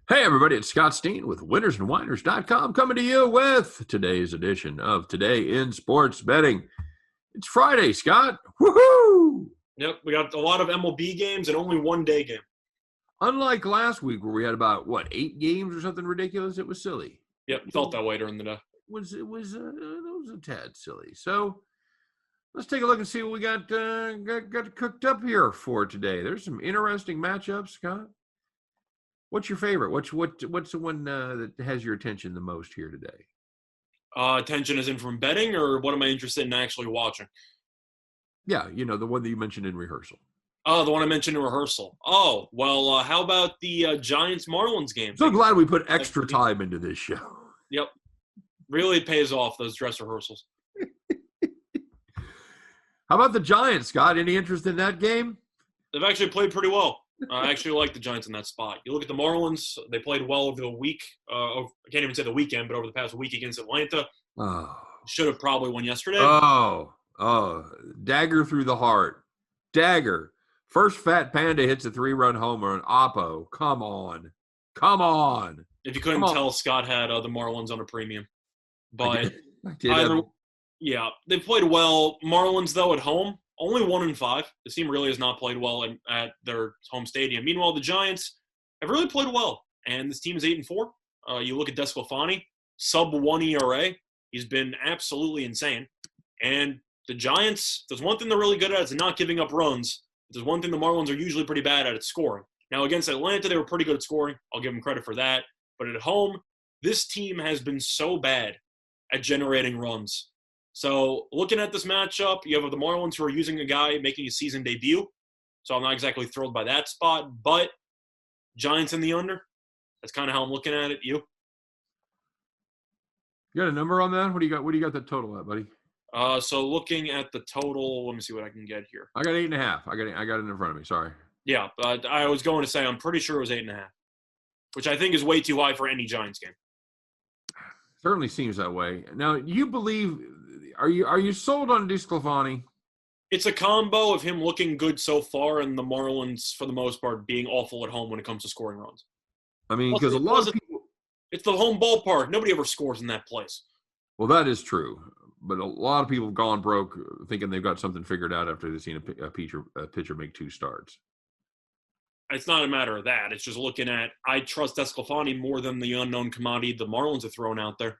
Hey, everybody, it's Scott Steen with winnersandwhiners.com coming to you with today's edition of Today in Sports Betting. It's Friday, Scott. Woohoo! Yep, we got a lot of MLB games and only one day game. Unlike last week where we had about, 8 games or something ridiculous, it was silly. Yep, felt that way during the day. It was a tad silly. So let's take a look and see what we got cooked up here for today. There's some interesting matchups, Scott. What's your favorite? What's the one that has your attention the most here today? Attention is in from betting, or what am I interested in actually watching? Yeah, the one that you mentioned in rehearsal. Oh, the one I mentioned in rehearsal. Oh, well, how about the Giants-Marlins game? So glad we put extra time into this show. Yep. Really pays off, those dress rehearsals. How about the Giants, Scott? Any interest in that game? They've actually played pretty well. I actually like the Giants in that spot. You look at the Marlins, they played well over the week. I can't even say the weekend, but over the past week against Atlanta. Oh. Should have probably won yesterday. Oh. Dagger through the heart. Dagger. First Fat Panda hits a 3-run homer on Oppo. Come on. If you couldn't tell, Scott had the Marlins on a premium. But I did yeah, they played well. Marlins, though, at home, only 1-5. The team really has not played well at their home stadium. Meanwhile, the Giants have really played well, and this team is 8-4. You look at DeSclafani, sub-1 ERA. He's been absolutely insane. And the Giants, there's one thing they're really good at, is not giving up runs. There's one thing the Marlins are usually pretty bad at, it's scoring. Now, against Atlanta, they were pretty good at scoring. I'll give them credit for that. But at home, this team has been so bad at generating runs. So looking at this matchup, you have the Marlins who are using a guy making his season debut. So I'm not exactly thrilled by that spot. But Giants in the under, that's kind of how I'm looking at it. You got a number on that? What do you got the total at, buddy? So looking at the total, let me see what I can get here. I got 8.5. I got it in front of me. Sorry. Yeah, but I was going to say I'm pretty sure it was 8.5, which I think is way too high for any Giants game. Certainly seems that way. Now, you believe? Are you sold on DeSclafani? It's a combo of him looking good so far and the Marlins, for the most part, being awful at home when it comes to scoring runs. I mean, because a lot of people. It's the home ballpark. Nobody ever scores in that place. Well, that is true. But a lot of people have gone broke thinking they've got something figured out after they've seen a pitcher make 2 starts. It's not a matter of that. It's just looking at, I trust DeSclafani more than the unknown commodity the Marlins have thrown out there.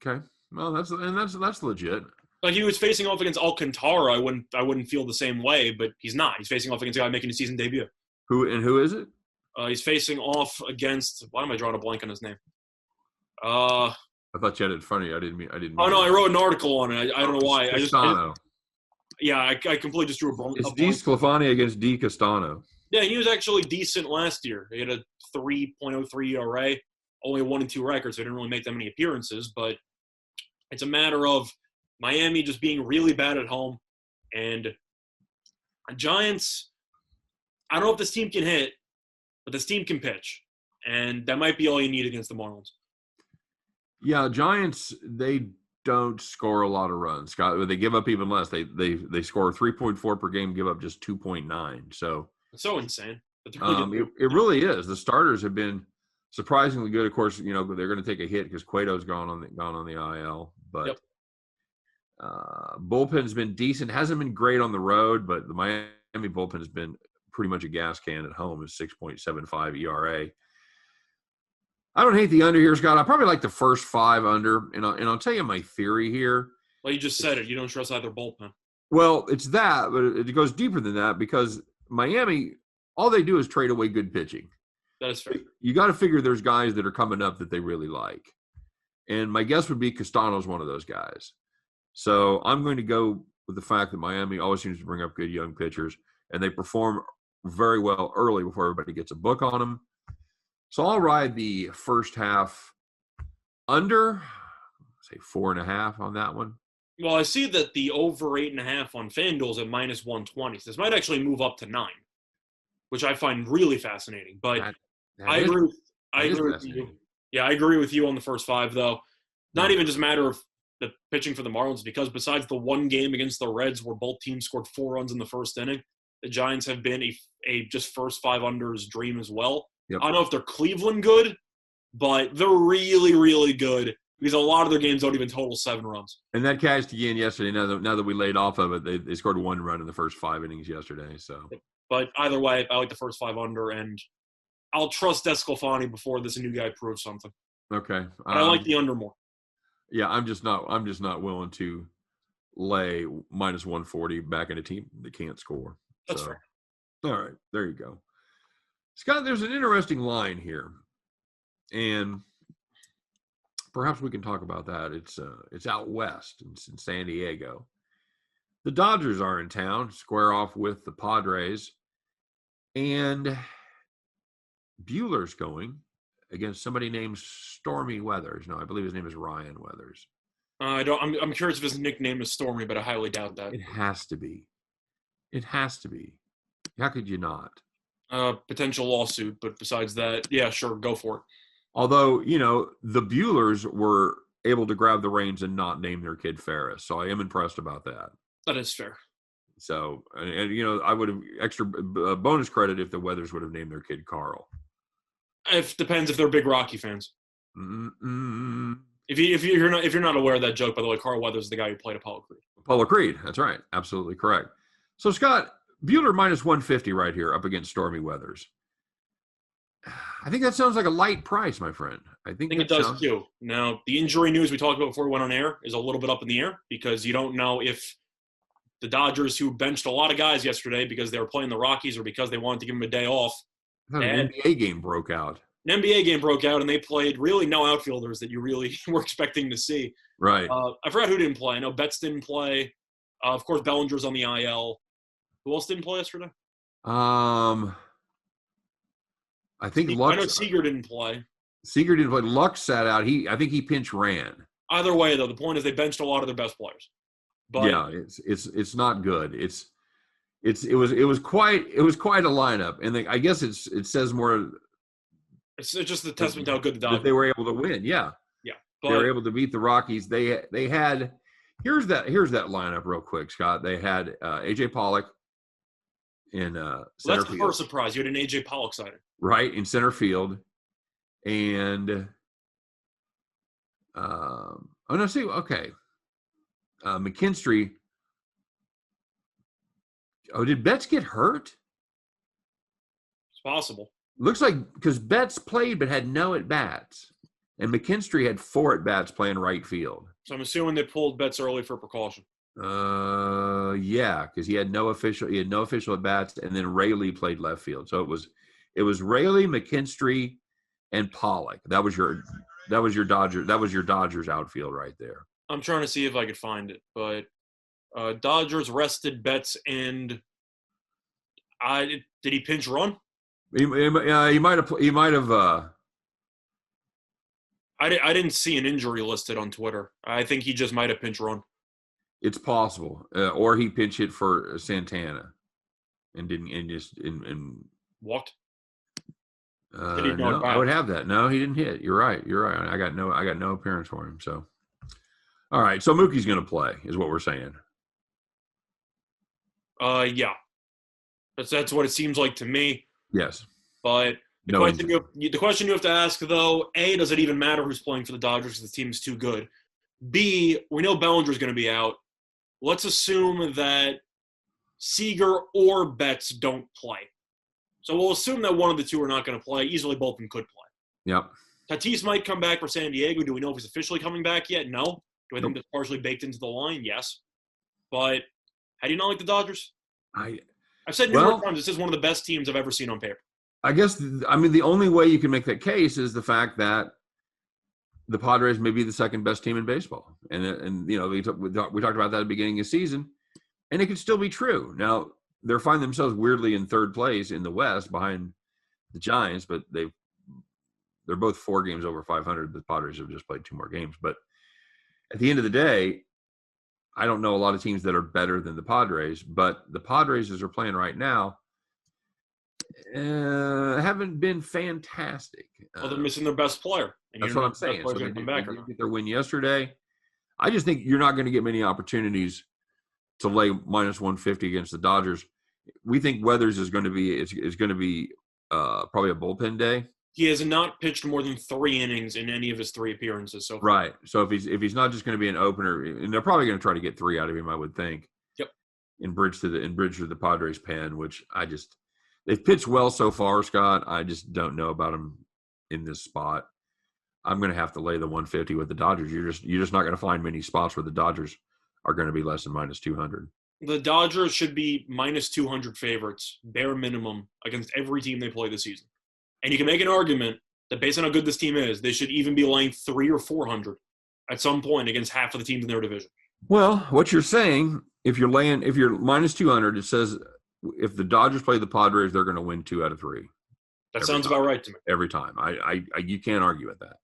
Okay. Well, that's legit. Like, he was facing off against Alcantara, I wouldn't feel the same way, but he's not. He's facing off against a guy making a season debut. Who is it? He's facing off against, why am I drawing a blank on his name? I thought you had it in front of you. I didn't mean. Oh no, I wrote an article on it. I don't know why. Castano. I completely just drew a blank. It's DeSclafani against D. Castano. Yeah, he was actually decent last year. He had a 3.03 ERA, only 1-2 records. So he didn't really make that many appearances, but it's a matter of Miami just being really bad at home, and Giants. I don't know if this team can hit, but this team can pitch, and that might be all you need against the Marlins. Yeah, Giants, they don't score a lot of runs, Scott. They give up even less. They score 3.4 per game, give up just 2.9. So it's so insane. It really is. The starters have been surprisingly good. Of course, they're going to take a hit because Cueto's gone on the IL. But yep. Bullpen's been decent. Hasn't been great on the road, but the Miami bullpen has been pretty much a gas can at home. Is 6.75 ERA. I don't hate the under here, Scott. I probably like the first 5 under, and I'll tell you my theory here. Well, you just said it. You don't trust either bullpen. Well, it's that, but it goes deeper than that because Miami, all they do is trade away good pitching. That is fair. You got to figure there's guys that are coming up that they really like. And my guess would be Castano's one of those guys. So I'm going to go with the fact that Miami always seems to bring up good young pitchers, and they perform very well early before everybody gets a book on them. So I'll ride the first half under, say 4.5 on that one. Well, I see that the over 8.5 on FanDuel is at -120. So this might actually move up to 9, which I find really fascinating. But I agree with you. Yeah, I agree with you on the first 5, though. Not even just a matter of the pitching for the Marlins, because besides the one game against the Reds where both teams scored 4 runs in the first inning, the Giants have been a just first 5 unders dream as well. Yep. I don't know if they're Cleveland good, but they're really, really good because a lot of their games don't even total 7 runs. And that cashed again yesterday. Now that we laid off of it, they scored 1 run in the first 5 innings yesterday. So, but either way, I like the first 5 under, and I'll trust Desclafani before this new guy proves something. Okay, but I like the under more. Yeah, I'm just not willing to lay minus 140 back in a team that can't score. That's fair. All right, there you go, Scott. There's an interesting line here, and perhaps we can talk about that. It's out west. It's in San Diego. The Dodgers are in town, square off with the Padres, and Buehler's going against somebody named Stormy Weathers. No, I believe his name is Ryan Weathers. I'm curious if his nickname is Stormy, but I highly doubt that. It has to be. It has to be. How could you not? Potential lawsuit, but besides that, yeah, sure, go for it. Although, the Buehlers were able to grab the reins and not name their kid Ferris, so I am impressed about that. That is fair. So, and I would have extra bonus credit if the Weathers would have named their kid Carl. It depends if they're big Rocky fans. If you're not aware of that joke, by the way, Carl Weathers is the guy who played Apollo Creed. Apollo Creed, that's right, absolutely correct. So Scott, Buehler minus 150 right here up against Stormy Weathers. I think that sounds like a light price, my friend. I think it does too. Now, the injury news we talked about before we went on air is a little bit up in the air because you don't know if the Dodgers, who benched a lot of guys yesterday because they were playing the Rockies or because they wanted to give them a day off. An NBA game broke out. An NBA game broke out, and they played really no outfielders that you really were expecting to see. Right. I forgot who didn't play. I know Betts didn't play. Of course, Bellinger's on the IL. Who else didn't play yesterday? I think Lux. I know Seager didn't play. Seager didn't play. Lux sat out. I think he pinch ran. Either way, though, the point is they benched a lot of their best players. But yeah, it's not good. It was quite a lineup, and I guess it says more. It's just a testament to how good the Dodgers. They were able to win. Yeah, but they were able to beat the Rockies. They had here's that lineup real quick, Scott. They had AJ Pollock in center that's field. The first surprise. You had an AJ Pollock signing. Right, in center field. And McKinstry. Oh, did Betts get hurt? It's possible. Looks like because Betts played but had no at-bats. And McKinstry had 4 at-bats playing right field. So I'm assuming they pulled Betts early for precaution. Yeah, because he had no official at-bats, and then Rayleigh played left field. So it was Rayleigh, McKinstry, and Pollock. That was your Dodgers outfield right there. I'm trying to see if I could find it, but Dodgers rested Betts, and did he pinch run? He might have. I didn't see an injury listed on Twitter. I think he just might have pinch run. It's possible, or he pinch hit for Santana, and walked. No, I would have that. No, he didn't hit. You're right. I got no appearance for him. So, all right. So Mookie's going to play, is what we're saying. Yeah, that's what it seems like to me. Yes, but the question you have to ask though: A, does it even matter who's playing for the Dodgers? The team is too good. B, we know Bellinger's going to be out. Let's assume that Seager or Betts don't play. So we'll assume that one of the two are not going to play. Easily both of them could play. Yep. Tatis might come back for San Diego. Do we know if he's officially coming back yet? No. Do I think that's partially baked into the line? Yes. But how do you not like the Dodgers? I've said numerous times this is one of the best teams I've ever seen on paper. I guess, the only way you can make that case is the fact that the Padres may be the second best team in baseball. And we talked about that at the beginning of the season, and it could still be true. Now, they're finding themselves weirdly in third place in the West behind the Giants, but they're both 4 games over 500. The Padres have just played 2 more games. But at the end of the day, I don't know a lot of teams that are better than the Padres, but the Padres, as they're playing right now, haven't been fantastic. Well, they're missing their best player. That's what I'm saying. So they did get their win yesterday. I just think you're not going to get many opportunities to lay minus 150 against the Dodgers. We think Weathers is going to be probably a bullpen day. He has not pitched more than 3 innings in any of his 3 appearances so far. Right. So if he's not just going to be an opener, and they're probably going to try to get 3 out of him, I would think. Yep. In bridge to the Padres pen, which they've pitched well so far, Scott. I just don't know about them in this spot. I'm going to have to lay the 150 with the Dodgers. You're just not going to find many spots where the Dodgers are going to be less than minus 200. The Dodgers should be minus 200 favorites, bare minimum, against every team they play this season. And you can make an argument that based on how good this team is, they should even be laying 300 or 400 at some point against half of the teams in their division. Well, what you're saying, if you're minus 200, it says if the Dodgers play the Padres, they're going to win 2 out of 3. That sounds about right to me. Every time. You can't argue with that.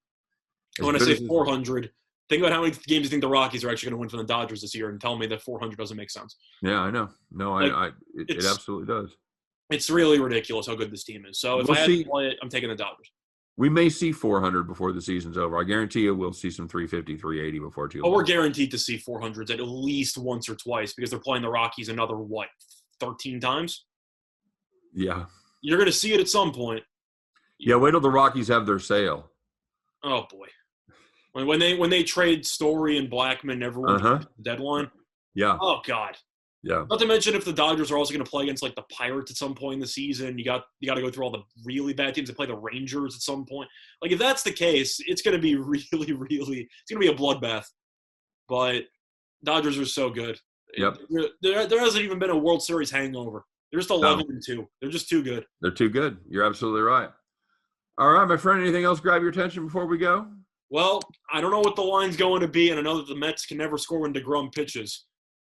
When I say 400, think about how many games you think the Rockies are actually going to win from the Dodgers this year and tell me that 400 doesn't make sense. Yeah, I know. No, it absolutely does. It's really ridiculous how good this team is. So if I had to play it, I'm taking the Dodgers. We may see 400 before the season's over. I guarantee you we'll see some 350, 380 before too long. We're guaranteed to see 400s at least once or twice because they're playing the Rockies another, 13 times? Yeah. You're going to see it at some point. Yeah, wait till the Rockies have their sale. Oh, boy. When they trade Story and Blackman, everyone gets the deadline. Yeah. Oh, God. Yeah. Not to mention if the Dodgers are also going to play against, the Pirates at some point in the season, you got to go through all the really bad teams that play the Rangers at some point. If that's the case, it's going to be really, really – it's going to be a bloodbath. But Dodgers are so good. Yep. There hasn't even been a World Series hangover. They're just 11-2. They're just too good. They're too good. You're absolutely right. All right, my friend, anything else grab your attention before we go? Well, I don't know what the line's going to be, and I know that the Mets can never score when DeGrom pitches.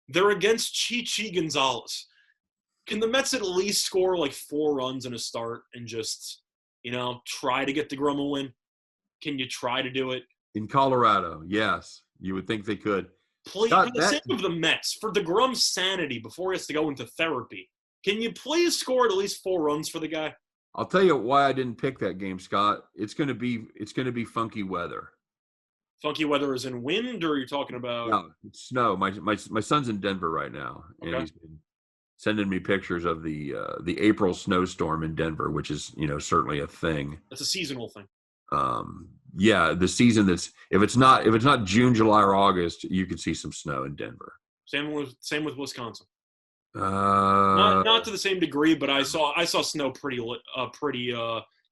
They're against Chichi Gonzalez. Can the Mets at least score 4 runs in a start and just, try to get DeGrom a win? Can you try to do it? In Colorado, yes. You would think they could. Please, for the sake of the Mets, for DeGrom's sanity before he has to go into therapy, can you please score at least 4 runs for the guy? I'll tell you why I didn't pick that game, Scott. It's going to be funky weather. Funky weather is in wind, or are you talking about? No, it's snow. My son's in Denver right now, and he's been sending me pictures of the April snowstorm in Denver, which is certainly a thing. That's a seasonal thing. Yeah, the season that's if it's not June, July, or August, you could see some snow in Denver. Same with Wisconsin. Not to the same degree, but I saw snow pretty.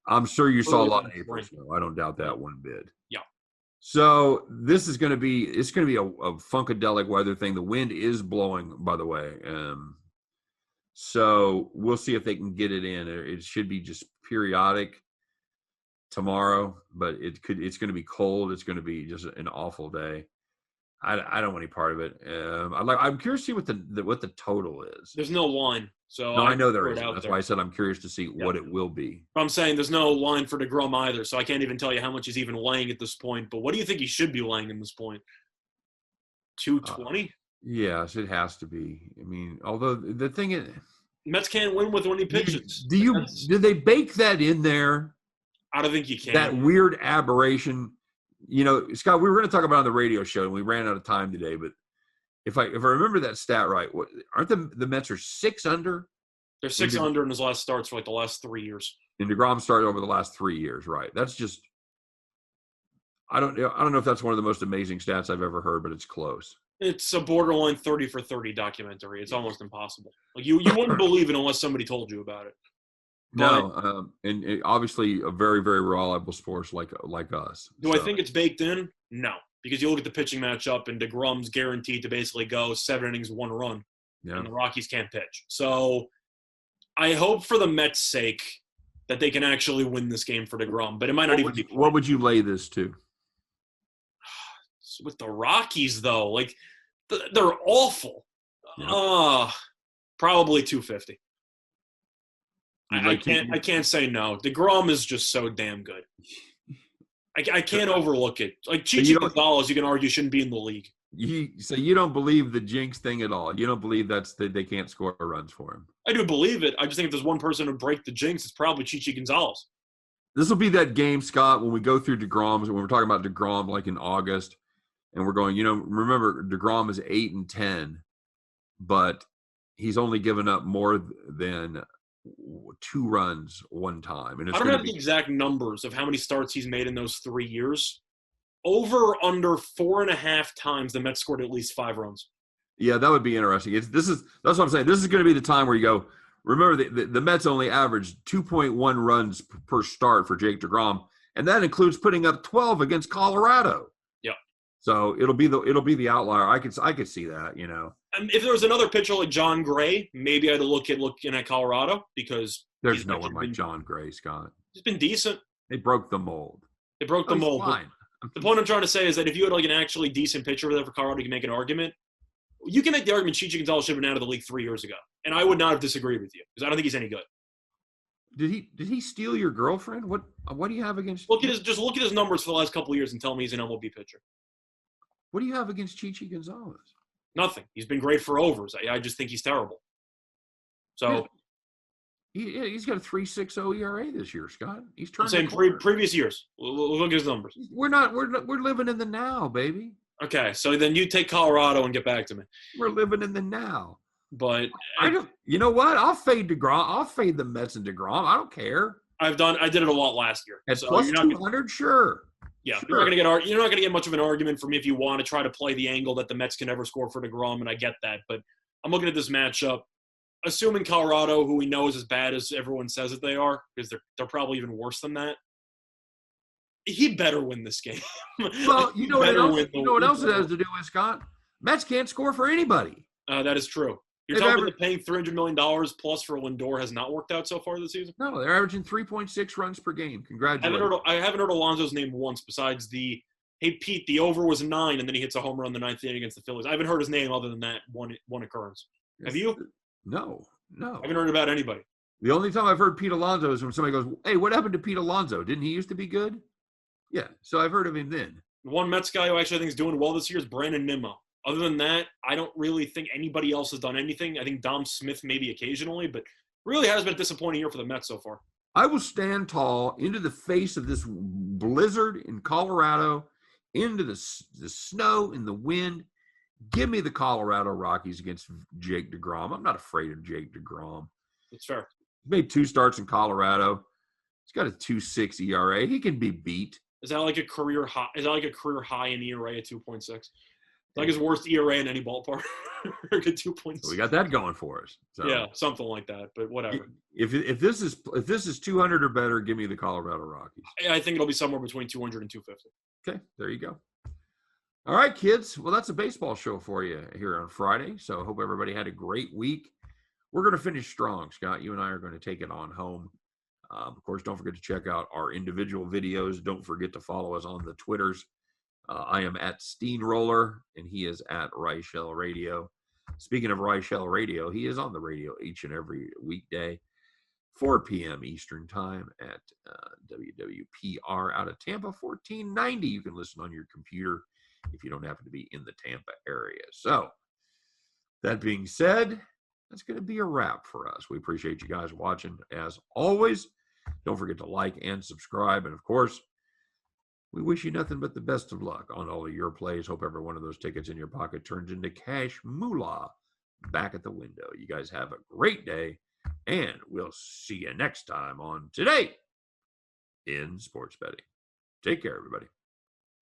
I'm sure you saw a lot of April snow. I don't doubt that one bit. Yeah. So this is going to be a funkadelic weather thing. The wind is blowing, by the way. So we'll see if they can get it in. It should be just periodic tomorrow, but it's going to be cold. It's going to be just an awful day. I don't want any part of it. I'm curious to see what the total is. There's no line, so no, I know there isn't. That's why I said I'm curious to see what it will be. I'm saying there's no line for DeGrom either, so I can't even tell you how much he's even laying at this point. But what do you think he should be laying at this point? 220? Yes, it has to be. I mean, although the thing is, Mets can't win with when he pitches. Did they bake that in there? I don't think you can. That weird aberration. Scott, we were going to talk about it on the radio show, and we ran out of time today. But if I remember that stat right, aren't the Mets are 6 under? They're 6 under in his last starts for the last 3 years. And DeGrom started over the last 3 years, right? That's just I don't know if that's one of the most amazing stats I've ever heard, but it's close. It's a borderline 30 for 30 documentary. It's almost impossible. You wouldn't believe it unless somebody told you about it. No, and obviously a very, very reliable sports like us. I think it's baked in? No, because you look at the pitching matchup, and DeGrom's guaranteed to basically go 7 innings, 1 run, and the Rockies can't pitch. So I hope for the Mets' sake that they can actually win this game for DeGrom, but it might not even be. What would you lay this to? With the Rockies, though, they're awful. Yeah. Probably 250. I can't say no. DeGrom is just so damn good. I can't overlook it. Chichi Gonzalez, you can argue, shouldn't be in the league. So you don't believe the jinx thing at all? You don't believe that they can't score runs for him? I do believe it. I just think if there's one person to break the jinx, it's probably Chichi Gonzalez. This will be that game, Scott, when we go through DeGrom's, when we're talking about DeGrom in August, and we're going, remember DeGrom is 8-10, but he's only given up more than 2 runs one time. And I don't have the exact numbers of how many starts he's made in those 3 years. Over under 4.5 times the Mets scored at least 5 runs. Yeah, that would be interesting. That's what I'm saying. This is going to be the time where you go, remember the Mets only averaged 2.1 runs per start for Jake DeGrom, and that includes putting up 12 against Colorado. Yeah. So it'll be the outlier. I could see that, If there was another pitcher like John Gray, maybe I'd looking at Colorado because there's no one like John Gray, Scott. He's been decent. They broke the mold. They broke the mold. The point I'm trying to say is that if you had like an actually decent pitcher there for Colorado, you can make an argument. You can make the argument Chichi Gonzalez should have been out of the league 3 years ago, and I would not have disagreed with you because I don't think he's any good. Did he steal your girlfriend? What do you have against? Look at his numbers for the last couple of years and tell me he's an MLB pitcher. What do you have against Chichi Gonzalez? Nothing. He's been great for overs. I just think he's terrible. So he's got a 3.60 ERA this year, Scott. He's trying. I'm saying previous years. Look at his numbers. We're living in the now, baby. Okay, so then you take Colorado and get back to me. We're living in the now. But I don't. You know what? I'll fade DeGrom. I'll fade the Mets and DeGrom. I don't care. I did it a lot last year. At so plus 200, sure. Yeah, sure. You're not gonna get much of an argument from me if you want to try to play the angle that the Mets can never score for DeGrom, and I get that. But I'm looking at this matchup, assuming Colorado, who we know is as bad as everyone says that they are, because they're probably even worse than that. He better win this game. Well, you know what else it has to do with, Scott? Mets can't score for anybody. That is true. You're telling me that paying $300 million plus for Lindor has not worked out so far this season? No, they're averaging 3.6 runs per game. Congratulations. I haven't heard Alonso's name once besides hey, Pete, the over was 9, and then he hits a home run in the 9th inning against the Phillies. I haven't heard his name other than that one occurrence. Have you? No. I haven't heard about anybody. The only time I've heard Pete Alonso is when somebody goes, hey, what happened to Pete Alonso? Didn't he used to be good? Yeah, so I've heard of him then. One Mets guy who actually I think is doing well this year is Brandon Nimmo. Other than that, I don't really think anybody else has done anything. I think Dom Smith maybe occasionally, but really has been a disappointing year for the Mets so far. I will stand tall into the face of this blizzard in Colorado, into the snow and the wind. Give me the Colorado Rockies against Jake DeGrom. I'm not afraid of Jake DeGrom. That's fair. He made 2 starts in Colorado. He's got a 2.6 ERA. He can be beat. Is that like a career high? Is that like a career high in ERA at 2.6? Like his worst ERA in any ballpark. At 2.6. So we got that going for us. So yeah, something like that. But whatever. If this is 200 or better, give me the Colorado Rockies. I think it'll be somewhere between 200 and 250. Okay, there you go. All right, kids. Well, that's a baseball show for you here on Friday. So I hope everybody had a great week. We're going to finish strong, Scott. You and I are going to take it on home. Of course, don't forget to check out our individual videos. Don't forget to follow us on the Twitters. I am at Steenroller, and he is at Reichel Radio. Speaking of Reichel Radio, he is on the radio each and every weekday, 4 p.m. Eastern Time at WWPR out of Tampa, 1490. You can listen on your computer if you don't happen to be in the Tampa area. So, that being said, that's going to be a wrap for us. We appreciate you guys watching. As always, don't forget to like and subscribe. And, of course, we wish you nothing but the best of luck on all of your plays. Hope every one of those tickets in your pocket turns into cash moolah back at the window. You guys have a great day, and we'll see you next time on Today in Sports Betting. Take care, everybody.